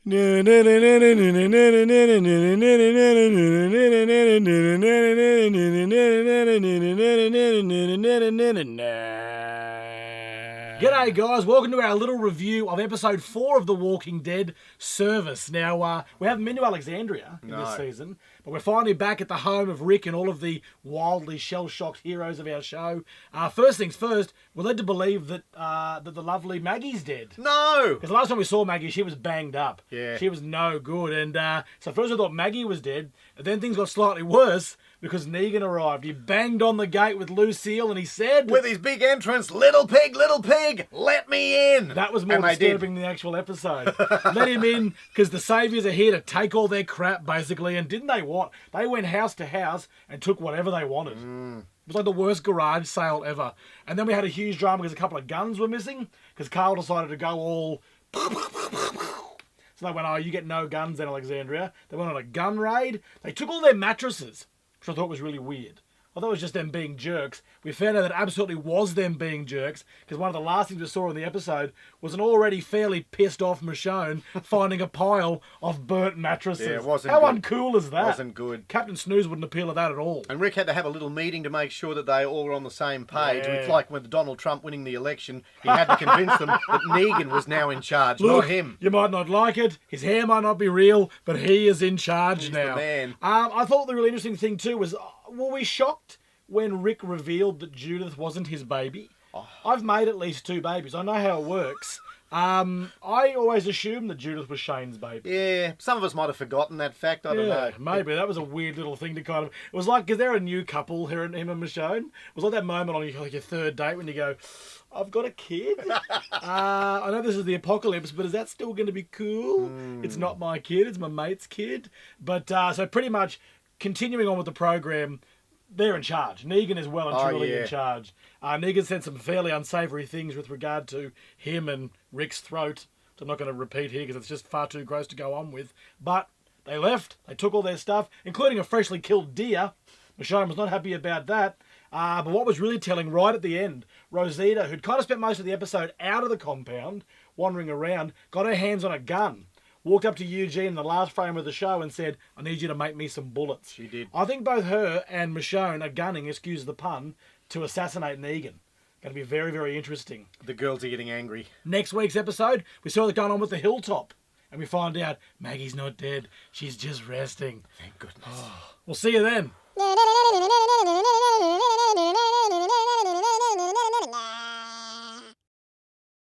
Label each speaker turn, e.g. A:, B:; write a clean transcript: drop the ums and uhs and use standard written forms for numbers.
A: G'day guys, welcome to our little review of episode 4 of The Walking Dead Service. Now, we haven't been to Alexandria in this season, but we're finally back at the home of Rick and all of the wildly shell-shocked heroes of our show. First things first, we're led to believe that that the lovely Maggie's dead.
B: No!
A: Because last time we saw Maggie, she was banged up.
B: Yeah.
A: She was no good. And so first I thought Maggie was dead, and then things got slightly worse because Negan arrived. He banged on the gate with Lucille and he said...
B: With his big entrance, little pig, let me in!
A: That was more disturbing than the actual episode. Let him in, because the Saviours are here to take all their crap, basically. And didn't they what? They went house to house and took whatever they wanted. It was like the worst garage sale ever. And then we had a huge drama because a couple of guns were missing, because Carl decided to go all... So they went, oh, you get no guns in Alexandria. They went on a gun raid. They took all their mattresses, which I thought was really weird. I thought it was just them being jerks. We found out that it absolutely was them being jerks, because one of the last things we saw in the episode was an already fairly pissed off Michonne finding a pile of burnt mattresses.
B: Yeah, it wasn't
A: How
B: good.
A: uncool is that?
B: Wasn't good.
A: Captain Snooze wouldn't appeal to that at all.
B: And Rick had to have a little meeting to make sure that they all were on the same page.
A: Yeah.
B: It's like with Donald Trump winning the election, he had to convince them that Negan was now in charge,
A: Look,
B: not him.
A: You might not like it, his hair might not be real, but he is in charge now.
B: The man.
A: I thought the really interesting thing too was, were we shocked when Rick revealed that Judith wasn't his baby? I've made at least 2 babies. I know how it works. I always assumed that Judith was Shane's baby.
B: Yeah, some of us might have forgotten that fact. I don't know.
A: Maybe. That was a weird little thing to kind of... It was like, because they're a new couple, him and Michonne. It was like that moment on your 3rd date when you go, I've got a kid. I know this is the apocalypse, but is that still going to be cool? It's not my kid. It's my mate's kid. But so pretty much continuing on with the program... They're in charge. Negan is well and truly in charge. Negan said some fairly unsavoury things with regard to him and Rick's throat, which I'm not going to repeat here because it's just far too gross to go on with. But they left. They took all their stuff, including a freshly killed deer. Michonne was not happy about that. But what was really telling right at the end, Rosita, who'd kind of spent most of the episode out of the compound, wandering around, got her hands on a gun. Walked up to Eugene in the last frame of the show and said, I need you to make me some bullets.
B: She did.
A: I think both her and Michonne are gunning, excuse the pun, to assassinate Negan. Going to be very, very interesting.
B: The girls are getting angry.
A: Next week's episode, we saw what's going on with the hilltop. And we find out Maggie's not dead. She's just resting.
B: Thank goodness.
A: We'll see you then.